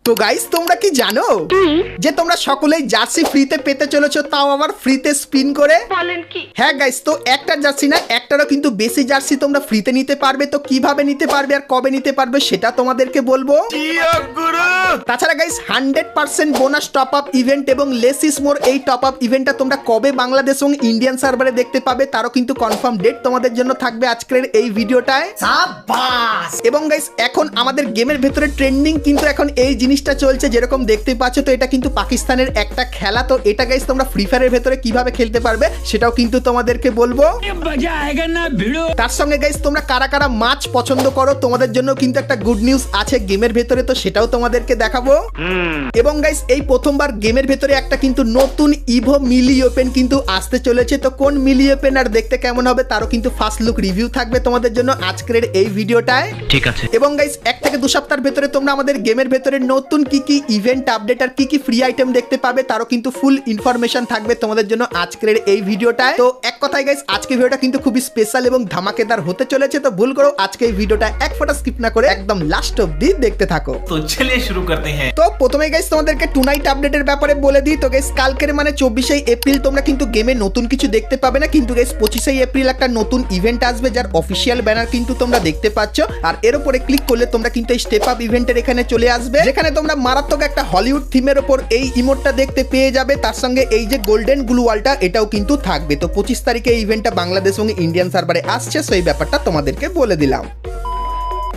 তো গাইস তোমরা কি জানো যে তোমরা সকলেই জার্সি ফ্রিতে পেতে চলেছো, তাও আবার ফ্রিতে স্পিন করে? বলেন কি? হ্যাঁ গাইস, তো একটা জার্সি না, একটারও কিন্তু বেশি জার্সি তোমরা ফ্রিতে নিতে পারবে। তো কিভাবে নিতে পারবে আর কবে নিতে পারবে সেটা তোমাদেরকে বলবো। তাছাড়া guys 100% bonus top up event এবং লেস ইজ মোর এই টপ আপ ইভেন্টটা তোমরা কবে বাংলাদেশ এবং ইন্ডিয়ান সার্ভারে দেখতে পাবে তারও কিন্তু কনফার্ম ডেট তোমাদের জন্য থাকবে আজকের এই ভিডিওটায়। এবং গাইস এখন আমাদের গেমের ভেতরে ট্রেন্ডিং কিন্তু এখন এই জিনিসটা চলছে, যেরকম দেখতে পাচ্ছ। তো এটা কিন্তু পাকিস্তানের একটা খেলা। তো এটা গাইস তোমরা ফ্রি ফায়ারের ভেতরে কিভাবে খেলতে পারবে সেটাও কিন্তু তোমাদেরকে বলবো। তার সঙ্গে গাইস তোমরা কারা কারা মাছ পছন্দ করো তোমাদের জন্য কিন্তু একটা গুড নিউজ আছে গেমের ভেতরে, তো সেটাও তোমাদেরকে দেখাবো। এবং গাইস এই প্রথমবার গেমের ভেতরে একটা কিন্তু নতুন ইভো মিলি ওপেন কিন্তু আসতে চলেছে। তো কোন মিলি ওপেন আর দেখতে কেমন হবে তারও কিন্তু ফার্স্ট লুক রিভিউ থাকবে তোমাদের জন্য আজকের এই ভিডিওটায়, ঠিক আছে? এবং গাইস 1 থেকে 2 সপ্তাহের ভেতরে তোমরা আমাদের গেমের ভেতরে নতুন কি কি ইভেন্ট আপডেট আর কি কি ফ্রি আইটেম দেখতে পাবে তারও কিন্তু ফুল ইনফরমেশন থাকবে তোমাদের জন্য আজকের এই ভিডিওটায়। তো এক কথায় গাইস আজকে ভিডিওটা কিন্তু খুবই স্পেশাল এবং ধামাকেদার হতে চলেছে। তো ভুল করো আজকে এই ভিডিওটা এক ফোঁটা স্কিপ না করে একদম লাস্ট অবধি দেখতে থাকো। তো চলিয়ে শুরু করতে হ্যাঁ। তো প্রথমে গাইস তোমাদেরকে টুনাইট আপডেটের ব্যাপারে বলে দিই। তো গাইস কালকের মানে 24 এপ্রিল তোমরা কিন্তু গেমে নতুন কিছু দেখতে পাবে না, কিন্তু গাইস 25 এপ্রিল একটা নতুন ইভেন্ট আসবে যার অফিসিয়াল ব্যানার কিন্তু তোমরা দেখতে পাচ্ছ। আর এর উপরে ক্লিক করলে তোমরা কিন্তু এই স্টেপ আপ ইভেন্টের এখানে চলে আসবে, যেখানে তোমরা মারাত্মক একটা হলিউড থিমের উপর এই ইমোটটা দেখতে পেয়ে যাবে। তার সঙ্গে এই যে গোল্ডেন গ্লু ওয়ালটা এটাও কিন্তু থাকবে। তো 25 তারিখে এই ইভেন্টটা বাংলাদেশ এবং ইন্ডিয়ান সার্ভারে আসছে, সেই ব্যাপারটা তোমাদেরকে বলে দিলাম।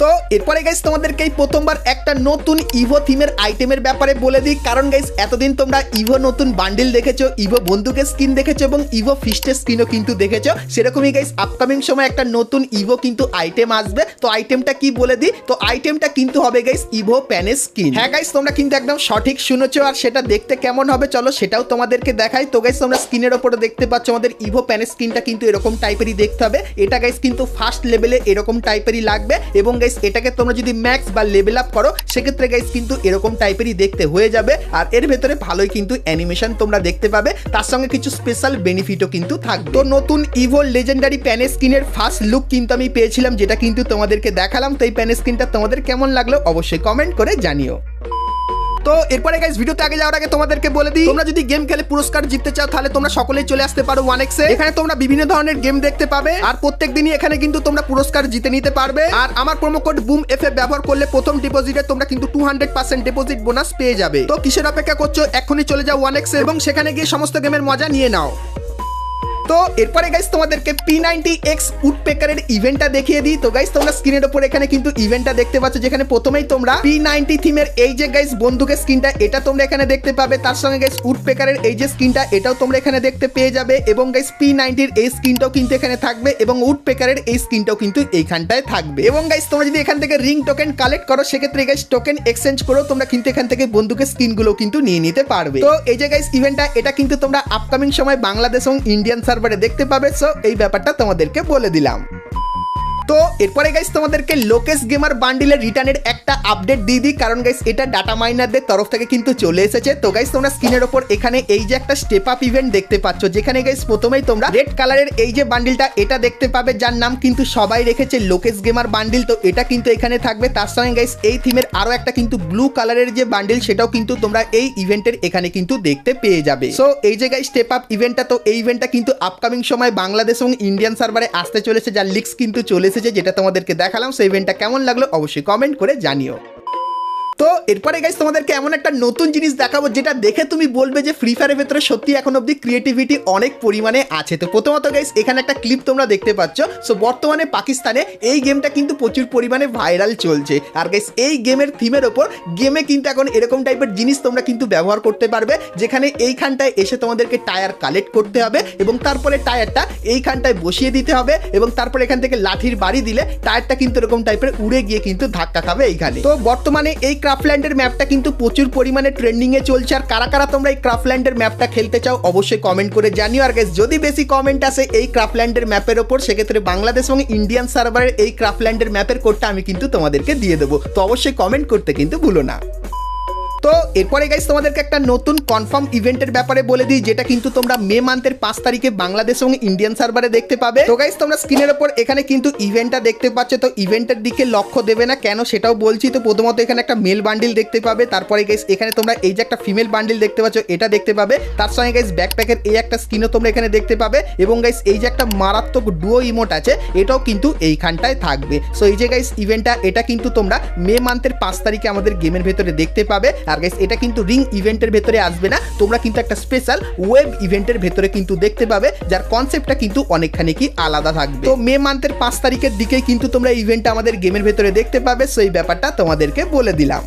তো এরপরে গাইস তোমাদেরকে এই প্রথমবার একটা নতুন ইভো থিমের আইটেমের ব্যাপারে বলে দিই, কারণ গাইস এতদিন তোমরা ইভো নতুন বান্ডিল দেখেছো, ইভো বন্দুকের স্কিন দেখেছো এবং ইভো ফিস্টের স্কিনও কিন্তু দেখেছো। সেরকমই গাইস আপকামিং সময় একটা নতুন ইভো কিন্তু আইটেম আসবে। তো আইটেমটা কি বলে দিই, তো আইটেমটা কিন্তু হবে গাইস ইভো প্যানের স্কিন। হ্যাঁ গাইস তোমরা কিন্তু একদম সঠিক শুনেছো, আর সেটা দেখতে কেমন হবে চলো সেটাও তোমাদেরকে দেখাই। তো গাইস তোমরা স্ক্রিনের ওপরে দেখতে পাচ্ছ আমাদের ইভো প্যানের স্কিনটা কিন্তু এরকম টাইপেরই দেখতে হবে। এটা গাইস কিন্তু ফার্স্ট লেভেলে এরকম টাইপেরই লাগবে, এবং গাইস এটাকে তোমরা যদি ম্যাক্স বা লেভেল আপ করো সেক্ষেত্রে গাইস কিন্তু এরকম টাইপেরই দেখতে হয়ে যাবে। আর এর ভেতরে ভালোই কিন্তু অ্যানিমেশন তোমরা দেখতে পাবে, তার সঙ্গে কিছু স্পেশাল বেনিফিটও কিন্তু থাকবে। তো নতুন ইভো লেজেন্ডারি প্যান স্কিনের ফার্স্ট লুক কিন্তু আমি পেয়েছিলাম, যেটা কিন্তু তোমাদেরকে দেখালাম। তো এই প্যান স্কিনটা তোমাদের কেমন লাগলো অবশ্যই কমেন্ট করে জানিও। তো এরপরে গাইস ভিডিওতে আগে যাওয়ার আগে তোমাদেরকে বলে দিই, তোমরা যদি গেম খেলে পুরস্কার জিততে চাও তাহলে তোমরা সকলেই চলে আসতে পারো 1x এ। এখানে তোমরা বিভিন্ন ধরনের গেম দেখতে পাবে, আর প্রত্যেকদিনই এখানে কিন্তু তোমরা পুরস্কার জিতে নিতে পারবে। আর আমার প্রোমো কোড বুম এফ ব্যবহার করলে প্রথম ডিপোজিটে তোমরা কিন্তু 200% ডিপোজিট বোনাস পেয়ে যাবে। তো কিসের অপেক্ষা করছো, এখনই চলে যাও 1x এ এবং সেখানে গিয়ে সমস্ত গেমের মজা নিয়ে নাও। তো এরপরে গাইস তোমাদেরকে P90X উডপেকারের ইভেন্টটা দেখিয়ে দিই। তো গাইস তোমরা স্ক্রিনের উপর এখানে কিন্তু ইভেন্টটা দেখতে পাচ্ছ, যেখানে প্রথমেই তোমরা P90 থিমের এই যে গাইস বন্দুকের স্কিনটা এটা তোমরা এখানে দেখতে পাবে। তার সঙ্গে গাইস উডপেকারের এই যে স্কিনটা এটাও তোমরা এখানে দেখতে পেয়ে যাবে, এবং গাইস P90 এই স্কিনটাও কিন্তু এখানে থাকবে, এবং উডপেকারের এই স্কিনটাও কিন্তু এইখানটায় থাকবে। এবং গাইস তোমরা যদি এখান থেকে রিং টোকেন কালেক্ট করো সেক্ষেত্রে গাইস টোকেন এক্সচেঞ্জ করো তোমরা কিন্তু এখান থেকে বন্দুকের স্কিনগুলো কিন্তু নিয়ে নিতে পারবে। তো এই যে গাইস ইভেন্টটা এটা কিন্তু তোমরা আপকামিং সময় বাংলাদেশ এবং ইন্ডিয়ান সার্ভারে দেখতে পাবে। সো এই ব্যাপারটা তোমাদেরকে বলে দিলাম। তো এরপরে গাইস তোমাদেরকে লোকেশ গেমার বান্ডিলের রিটার্নের একটা আপডেট দিয়ে দিই, কারণ গাইস এটা ডাটা মাইনারদের তরফ থেকে কিন্তু চলে এসেছে। তো গাইস তোমরা স্ক্রিনের ওপর এখানে এই যে একটা স্টেপ আপ ইভেন্ট দেখতে পাচ্ছ, যেখানে গাইস প্রথমেই তোমরা রেড কালারের এই যে বান্ডিলটা এটা দেখতে পাবে, যার নাম কিন্তু সবাই রেখেছে লোকেশ গেমার বান্ডিল। তো এটা কিন্তু এখানে থাকবে। তার সঙ্গে গাইস এই থিমের আরো একটা কিন্তু ব্লু কালারের যে বান্ডিল সেটাও কিন্তু তোমরা এই ইভেন্টের এখানে কিন্তু দেখতে পেয়ে যাবে। সো এই যে গাইস স্টেপ আপ ইভেন্টটা, তো এই ইভেন্টটা কিন্তু আপকামিং সময় বাংলাদেশ এবং ইন্ডিয়ান সার্ভারে আসতে চলেছে, যার লিক্স কিন্তু চলে এসেছে, যেটা তোমাদেরকে দেখালাম। সেই ইভেন্টটা কেমন লাগলো অবশ্যই কমেন্ট করে জানিও। তো এরপরে গাইস তোমাদেরকে এমন একটা নতুন জিনিস দেখাবো যেটা দেখে তুমি বলবে যে ফ্রি ফায়ারের ভেতরে সত্যি এখন অব্দি ক্রিয়েটিভিটি অনেক পরিমাণে আছে। তো প্রথমত গাইস এখানে একটা ক্লিপ তোমরা দেখতে পাচ্ছ। সো বর্তমানে পাকিস্তানে এই গেমটা কিন্তু প্রচুর পরিমাণে ভাইরাল চলছে, আর গাইস এই গেমের থিমের ওপর গেমে কিন্তু এখন এরকম টাইপের জিনিস তোমরা কিন্তু ব্যবহার করতে পারবে, যেখানে এইখানটায় এসে তোমাদেরকে টায়ার কালেক্ট করতে হবে এবং তারপরে টায়ারটা এইখানটায় বসিয়ে দিতে হবে, এবং তারপরে এখান থেকে লাঠির বাড়ি দিলে টায়ারটা কিন্তু এরকম টাইপের উড়ে গিয়ে কিন্তু ধাক্কা খাবে এইখানে। তো বর্তমানে এই ক্রাফল্যান্ডের ম্যাপটা কিন্তু প্রচুর পরিমাণে ট্রেন্ডিং এ চলছে, আর কারা কারা তোমরা এই ক্রাফল্যান্ডের ম্যাপটা খেলতে চাও অবশ্যই কমেন্ট করে জানিও। আর গাইস যদি বেশি কমেন্ট আসে এই ক্রাফল্যান্ডের ম্যাপের ওপর সেক্ষেত্রে বাংলাদেশ এবং ইন্ডিয়ান সার্ভারের এই ক্রাফল্যান্ডের ম্যাপের কোডটা আমি কিন্তু তোমাদেরকে দিয়ে দেবো। তো অবশ্যই কমেন্ট করতে কিন্তু ভুলো না। তো এরপরে গাইস তোমাদেরকে একটা নতুন কনফার্ম ইভেন্টের ব্যাপারে বলে দিই, যেটা কিন্তু তোমরা মে মান্থের 5 তারিখে বাংলাদেশ এবং ইন্ডিয়ান সার্ভারে দেখতে পাবে। তো গাইস তোমরা স্ক্রিনের উপর এখানে কিন্তু ইভেন্টটা দেখতে পাচ্ছ, তো ইভেন্টের দিকে লক্ষ্য দেবে না কেন সেটাও বলছি। তো প্রথমত এখানে একটা মেল বান্ডিল দেখতে পাবে, তারপরে গাইস এখানে তোমরা এই যে একটা ফিমেল বান্ডিল দেখতে পাচ্ছ এটা দেখতে পাবে, তার সঙ্গে গাইস ব্যাকপ্যাকের এই একটা স্কিনও তোমরা এখানে দেখতে পাবে, এবং গাইস এই যে একটা মারাত্মক ডুও ইমোট আছে এটাও কিন্তু এইখানটায় থাকবে। সো এই যে গাইস ইভেন্টটা এটা কিন্তু তোমরা মে মান্থের 5 তারিখে আমাদের গেমের ভেতরে দেখতে পাবে। আর গাইস এটা কিন্তু রিং ইভেন্টের ভেতরে আসবে না, তোমরা কিন্তু একটা স্পেশাল ওয়েব ইভেন্টের ভেতরে কিন্তু দেখতে পাবে, যার কনসেপ্টটা কিন্তু অনেকখানি কি আলাদা থাকবে। তো মে মান্থের 5 তারিখের দিকে কিন্তু তোমরা ইভেন্টটা আমাদের গেমের ভেতরে দেখতে পাবে, সেই ব্যাপারটা তোমাদেরকে বলে দিলাম।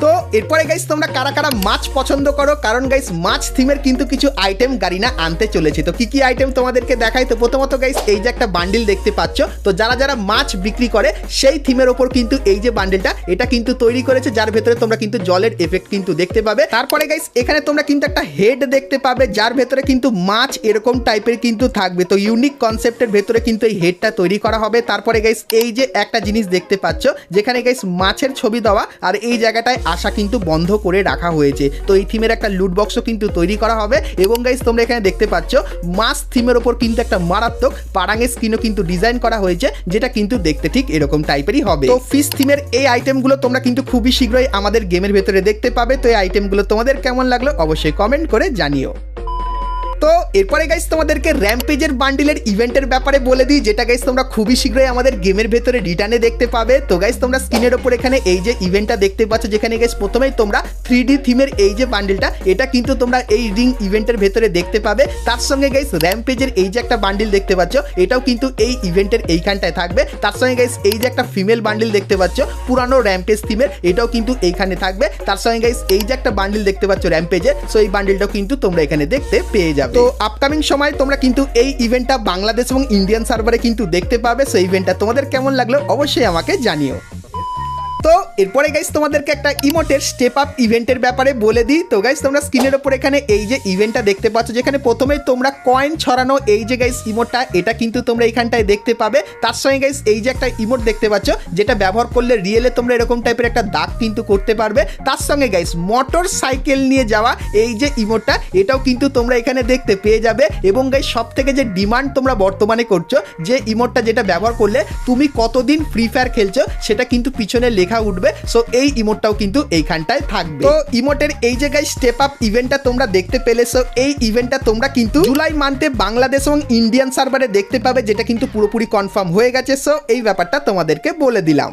তো এরপরে গাইস তোমরা কারা কারা মাছ পছন্দ করো, কারণ গাইস মাছ থিমের কিন্তু কিছু আইটেম গারিনা আনতে চলেছে। তো কি কি আইটেম তোমাদেরকে দেখাই। তো প্রথমত গাইস এই যে একটা বান্ডিল দেখতে পাচ্ছ, তো যারা যারা মাছ বিক্রি করে সেই থিমের ওপর কিন্তু এই যে বান্ডিলটা এটা কিন্তু তৈরি করেছে, যার ভেতরে তোমরা কিন্তু জলের এফেক্ট কিন্তু দেখতে পাবে। তারপরে গাইস এখানে তোমরা কিন্তু একটা হেড দেখতে পাবে, যার ভেতরে কিন্তু মাছ এরকম টাইপের কিন্তু থাকবে। তো ইউনিক কনসেপ্টের ভেতরে কিন্তু এই হেডটা তৈরি করা হবে। তারপরে গাইস এই যে একটা জিনিস দেখতে পাচ্ছ, যেখানে গাইস মাছের ছবি দেওয়া, আর এই জায়গাটায় আসা কিন্তু বন্ধ করে রাখা হয়েছে। তো এই থিমের একটা লুট বক্সও কিন্তু তৈরি করা হবে, এবং গাইস তোমরা এখানে দেখতে পাচ্ছ মাছ থিমের ওপর কিন্তু একটা মারাত্মক পারাঙের স্কিনও কিন্তু ডিজাইন করা হয়েছে, যেটা কিন্তু দেখতে ঠিক এরকম টাইপেরই হবে। তো ফিশ থিমের এই আইটেমগুলো তোমরা কিন্তু খুবই শীঘ্রই আমাদের গেমের ভেতরে দেখতে পাবে। তো এই আইটেমগুলো তোমাদের কেমন লাগলো অবশ্যই কমেন্ট করে জানিও। তো এরপরে গাইস তোমাদেরকে র্যাম্পেজের বান্ডিলের ইভেন্টের ব্যাপারে বলে দিই, যেটা গাইস তোমরা খুবই শীঘ্রই আমাদের গেমের ভেতরে রিটার্নে দেখতে পাবে। তো গাইস তোমরা স্ক্রিনের ওপর এখানে এই যে ইভেন্টটা দেখতে পাচ্ছ, যেখানে গাইস প্রথমেই তোমরা 3D থিমের এই যে বান্ডিলটা এটা কিন্তু তোমরা এই রিং ইভেন্টের ভেতরে দেখতে পাবে। তার সঙ্গে গাইস র্যাম্পেজের এই যে একটা বান্ডিল দেখতে পাচ্ছ এটাও কিন্তু এই ইভেন্টের এইখানটায় থাকবে। তার সঙ্গে গাইস এই যে একটা ফিমেল বান্ডিল দেখতে পাচ্ছ পুরানো র্যাম্পেজ থিমের, এটাও কিন্তু এইখানে থাকবে। তার সঙ্গে গাইস এই যে একটা বান্ডিল দেখতে পাচ্ছ র্যাম্পেজের, সো এই বান্ডিলটাও কিন্তু তোমরা এখানে দেখতে পেয়ে যাবে। তো আপকামিং সময় তোমরা কিন্তু এই ইভেন্টটা বাংলাদেশ এবং ইন্ডিয়ান সার্ভারে কিন্তু দেখতে পাবে। সেই ইভেন্টটা তোমাদের কেমন লাগলো অবশ্যই আমাকে জানিও। তো এরপরে গাইস তোমাদেরকে একটা ইমোটের স্টেপ আপ ইভেন্টের ব্যাপারে বলে দিই। তো গাইস তোমরা স্ক্রিনের ওপর এখানে এই যে ইভেন্টটা দেখতে পাচ্ছ, যেখানে প্রথমেই তোমরা কয়েন ছড়ানো এই যে গাইস ইমোটটা এটা কিন্তু তোমরা এইখানটায় দেখতে পাবে। তার সঙ্গে গাইস এই যে একটা ইমোট দেখতে পাচ্ছ, যেটা ব্যবহার করলে রিয়েলে তোমরা এরকম টাইপের একটা দাগ কিন্তু করতে পারবে। তার সঙ্গে গাইস মোটর সাইকেল নিয়ে যাওয়া এই যে ইমোটটা এটাও কিন্তু তোমরা এখানে দেখতে পেয়ে যাবে। এবং গাইস সব থেকে যে ডিমান্ড তোমরা বর্তমানে করছো, যে ইমোটটা যেটা ব্যবহার করলে তুমি কতদিন ফ্রি ফায়ার খেলছো সেটা কিন্তু পিছনে লেখা উঠবে। সো এই ইমোটটাও কিন্তু এইখানটায় থাকবে। তো ইমোটের এই জায়গায় স্টেপ আপ ইভেন্টটা তোমরা দেখতে পেলে। সো এই ইভেন্টটা তোমরা কিন্তু জুলাই মান্থে বাংলাদেশ এবং ইন্ডিয়ান সার্ভারে দেখতে পাবে, যেটা কিন্তু পুরোপুরি কনফার্ম হয়ে গেছে। সো এই ব্যাপারটা তোমাদেরকে বলে দিলাম।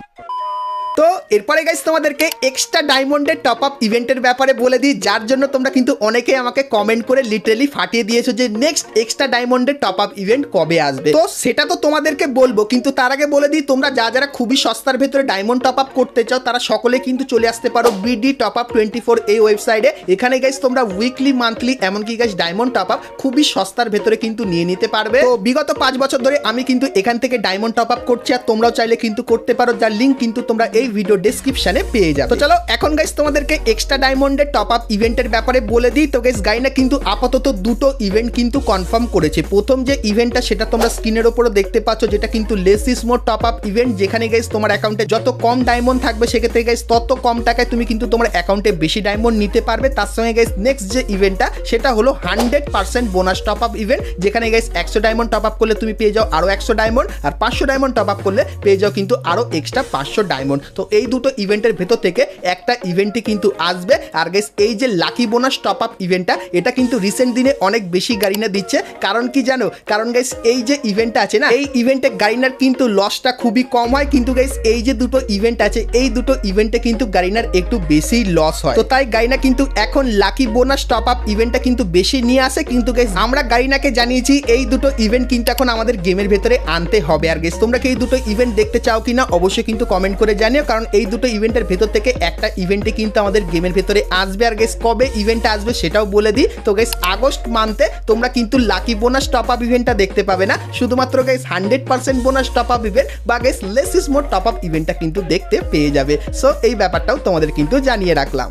তো এরপরে গাইস তোমাদেরকে এক্সট্রা ডায়মন্ডের টপ আপ ইভেন্টের ব্যাপারে বলে দিই, যার জন্য তোমরা কিন্তু অনেকেই আমাকে কমেন্ট করে লিটারালি ফাটিয়ে দিয়েছো যে নেক্সট এক্সট্রা ডায়মন্ডের টপ আপ ইভেন্ট কবে আসবে। তো সেটা তো তোমাদেরকে বলবো, কিন্তু তার আগে বলে দিই তোমরা যারা খুবই সস্তার ভেতরে ডায়মন্ড টপ আপ করতে চাও তারা সকলে কিন্তু চলে আসতে পারো বিডি টপ আপ 24 এই ওয়েবসাইটে। এখানে গাইস তোমরা উইকলি মান্থলি এমনকি গাইস ডায়মন্ড টপ আপ খুবই সস্তার ভেতরে কিন্তু নিয়ে নিতে পারবে। তো বিগত 5 বছর ধরে আমি কিন্তু এখান থেকে ডায়মন্ড টপ আপ করছি, আর তোমরাও চাইলে কিন্তু করতে পারো, যার লিঙ্ক কিন্তু তোমরা এই ভিডিও ডেসক্রিপশনে পেয়ে যাবে। তো চলো এখন গাইস তোমাদেরকে এক্সট্রা ডায়মন্ডের টপ আপ ইভেন্টের ব্যাপারে বলে দিই। তো গাইস গাইনা কিন্তু আপাতত দুটো ইভেন্ট কিন্তু কনফার্ম করেছে। প্রথম যে ইভেন্টটা সেটা তোমরা স্ক্রিনের উপরও দেখতে পাচ্ছ, যেটা কিন্তু less is more top up event, যেখানে গাইস তোমার অ্যাকাউন্টে যত কম ডায়মন্ড থাকবে সেক্ষেত্রে গাইস তত কম টাকায় তুমি কিন্তু তোমার অ্যাকাউন্টে বেশি ডায়মন্ড নিতে পারবে। তার সঙ্গে গাইস নেক্সট যে ইভেন্টটা সেটা হলো 100% বোনাস টপ আপ ইভেন্ট, যেখানে গাইস 100 ডায়মন্ড টপ আপ করলে তুমি পেয়ে যাও আরো 100 ডায়মন্ড, আর 500 ডায়মন্ড টপ আপ করলে পেয়ে যাও কিন্তু আরো এক্সট্রা 500 ডায়মন্ড। তো এই দুটো ইভেন্টের ভেতর থেকে একটা ইভেন্টই কিন্তু আসবে। আর গাইস এই যে লাকি বোনাস টপ আপ ইভেন্টটা এটা কিন্তু রিসেন্ট দিনে অনেক বেশি গারিনা দিচ্ছে। কারণ কি জানো? কারণ গাইস এই যে ইভেন্টটা আছে না, এই ইভেন্টে গারিনার কিন্তু লসটা খুবই কম হয়, কিন্তু গাইস এই যে দুটো ইভেন্ট আছে এই দুটো ইভেন্টে কিন্তু গারিনার একটু বেশি লস হয়। তো তাই গারিনা কিন্তু এখন লাকি বোনাস টপ আপ ইভেন্টটা কিন্তু বেশি নিয়ে আসে। কিন্তু গাইস আমরা গারিনাকে জানিয়েছি এই দুটো ইভেন্ট কিন্তু এখন আমাদের গেমের ভেতরে আনতে হবে। আর গাইস তোমরা কি এই দুটো ইভেন্ট দেখতে চাও কিনা অবশ্যই কিন্তু কমেন্ট করে জানিও, কারণ এই দুটো ইভেন্টের ভেতর থেকে একটা ইভেন্টে কিন্তু আমাদের গেমের ভেতরে আসবে। আর গাইস কবে ইভেন্টটা আসবে সেটাও বলে দিই। তো গাইস আগস্ট মান্থে তোমরা কিন্তু লাকি বোনাস টপ আপ ইভেন্টটা দেখতে পাবে না, শুধুমাত্র guys 100% bonus top up event বা guys less is more top up ইভেন্টটা কিন্তু দেখতে পেয়ে যাবে। সো এই ব্যাপারটাও তোমাদের কিন্তু জানিয়ে রাখলাম।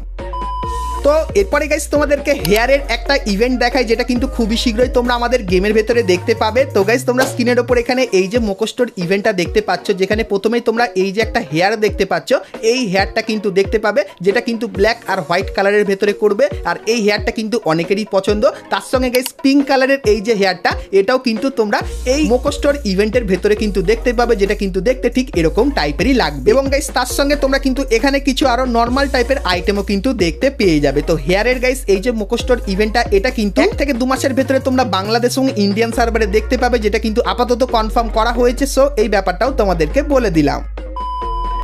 তো এরপরে গাইস তোমাদেরকে হেয়ারের একটা ইভেন্ট দেখাই, যেটা কিন্তু খুবই শীঘ্রই তোমরা আমাদের গেমের ভেতরে দেখতে পাবে। তো গাইস তোমরা স্ক্রিনের ওপর এখানে এই যে মোকোস্টোর ইভেন্টটা দেখতে পাচ্ছ, যেখানে প্রথমেই তোমরা এই যে একটা হেয়ার দেখতে পাচ্ছ, এই হেয়ারটা কিন্তু দেখতে পাবে, যেটা কিন্তু ব্ল্যাক আর হোয়াইট কালারের ভেতরে করবে। আর এই হেয়ারটা কিন্তু অনেকেরই পছন্দ। তার সঙ্গে গাইস পিঙ্ক কালারের এই যে হেয়ারটা, এটাও কিন্তু তোমরা এই মোকোস্টোর ইভেন্টের ভেতরে কিন্তু দেখতে পাবে, যেটা কিন্তু দেখতে ঠিক এরকম টাইপেরই লাগবে। এবং গাইস তার সঙ্গে তোমরা কিন্তু এখানে কিছু আরো নর্মাল টাইপের আইটেমও কিন্তু দেখতে পেয়ে যাবে। তো হেয়ারের গাইস এই যে মোকোস্টোর ইভেন্টটা, এটা কিন্তু 1 থেকে 2 মাসের ভেতরে তোমরা বাংলাদেশ এবং ইন্ডিয়ান সার্ভারে দেখতে পাবে, যেটা কিন্তু আপাতত কনফার্ম করা হয়েছে। সো এই ব্যাপারটাও তোমাদেরকে বলে দিলাম।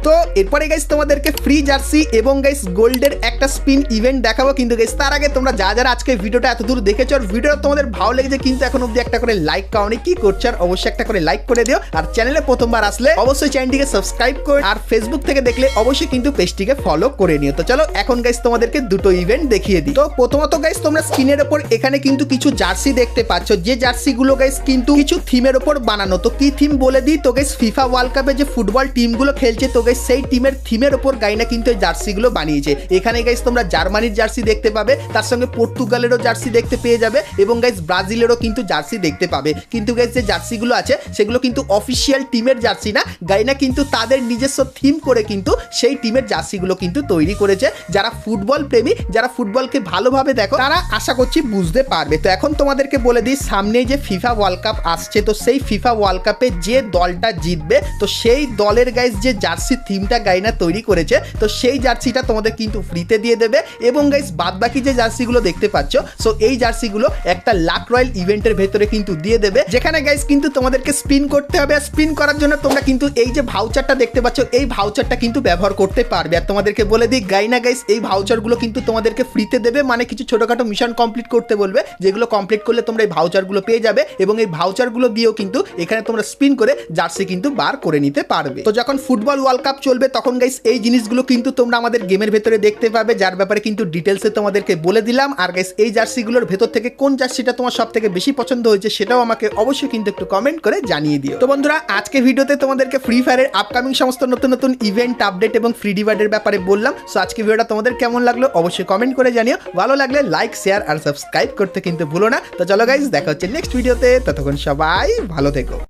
তো এরপরে গাইস তোমাদেরকে ফ্রি জার্সি এবং গাইস গোল্ডের একটা স্পিন ইভেন্ট দেখাবো। কিন্তু গাইস তার আগে তোমরা যারা আজকে ভিডিওটা এত দূর দেখেছো আর ভিডিওটা তোমাদের ভালো লেগেছে, কিন্তু এখন অবধি একটা করে লাইক কাউনি কি করছো, আর অবশ্যই একটা করে লাইক করে দিও। আর চ্যানেলে প্রথমবার আসলে অবশ্যই চ্যানেলটিকে সাবস্ক্রাইব করে, আর ফেসবুক থেকে দেখলে অবশ্যই কিন্তু পেজটিকে ফলো করে নিও। তো চলো এখন গাইস তোমাদেরকে দুটো ইভেন্ট দেখিয়ে দিই। তো প্রথমত গাইস তোমরা স্ক্রিনের ওপর এখানে কিন্তু কিছু জার্সি দেখতে পাচ্ছ, যে জার্সিগুলো গাইস কিন্তু কিছু থিমের ওপর বানানো। তো কি থিম বলে দিই, তো গাইস ফিফা ওয়ার্ল্ড কাপে যে ফুটবল টিমগুলো খেলছে, তো সেই টিমের থিমের ওপর গাইনা কিন্তু এই জার্সিগুলো বানিয়েছে। এখানে গাইস তোমরা জার্মানির জার্সি দেখতে পাবে, তার সঙ্গে পর্তুগালেরও জার্সি দেখতে পেয়ে যাবে, এবং গাইস ব্রাজিলেরও কিন্তু জার্সি দেখতে পাবে। কিন্তু গাইস যে জার্সিগুলো আছে সেগুলো কিন্তু অফিসিয়াল টিমের জার্সি না, গাইনা কিন্তু তাদের নিজস্ব থিম করে কিন্তু সেই টিমের জার্সিগুলো কিন্তু তৈরি করেছে। যারা ফুটবল প্রেমী, যারা ফুটবলকে ভালোভাবে দেখো, তারা আশা করছি বুঝতে পারবে। তো এখন তোমাদেরকে বলে দিই, সামনে যে ফিফা ওয়ার্ল্ড কাপ আসছে, তো সেই ফিফা ওয়ার্ল্ড কাপে যে দলটা জিতবে, তো সেই দলের গাইস যে জার্সি থিমটা গাইনা তৈরি করেছে, তো সেই জার্সিটা তোমাদের কিন্তু ফ্রিতে দিয়ে দেবে। এবং গাইস বাদ বাকি যে জার্সিগুলো দেখতে পাচ্ছ, সো এই জার্সিগুলো একটা লাক রয়্যাল ইভেন্টের ভেতরে কিন্তু দিয়ে দেবে, যেখানে গাইস কিন্তু তোমাদেরকে স্পিন করতে হবে। আর স্পিন করার জন্য তোমরা কিন্তু এই যে ভাউচারটা দেখতে পাচ্ছ, এই ভাউচারটা কিন্তু ব্যবহার করতে পারবে। আর তোমাদেরকে বলে দিই গাইনা গাইস এই ভাউচারগুলো কিন্তু তোমাদেরকে ফ্রিতে দেবে, মানে কিছু ছোটখাটো মিশন কমপ্লিট করতে বলবে, যেগুলো কমপ্লিট করলে তোমরা এই ভাউচারগুলো পেয়ে যাবে। এবং এই ভাউচারগুলো দিয়েও কিন্তু এখানে তোমরা স্পিন করে জার্সি কিন্তু বার করে নিতে পারবে। তো যখন ফুটবল ওয়ার্ল্ড কাপ চলবে, তখন গাইস এই জিনিসগুলো কিন্তু তোমরা আমাদের গেমের ভেতরে দেখতে পাবে, যার ব্যাপারে কিন্তু ডিটেলসে তোমাদেরকে বলে দিলাম। আর গাইস এই জার্সিগুলোর ভেতর থেকে কোন জার্সিটা তোমার সব থেকে বেশি পছন্দ হয়েছে, সেটাও আমাকে অবশ্যই কিন্তু একটু কমেন্ট করে জানিয়ে দিও। তো বন্ধুরা, আজকে ভিডিওতে তোমাদেরকে ফ্রি ফায়ারের আপকামিং সমস্ত নতুন নতুন ইভেন্ট আপডেট এবং ফ্রি ডিভাইডের ব্যাপারে বললাম। সো আজকে ভিডিওটা তোমাদের কেমন লাগলো অবশ্যই কমেন্ট করে জানিও। ভালো লাগলে লাইক, শেয়ার আর সাবস্ক্রাইব করতে কিন্তু ভুলো না। তো চলো গাইস, দেখা হচ্ছে নেক্সট ভিডিওতে, ততক্ষণ সবাই ভালো থেকো।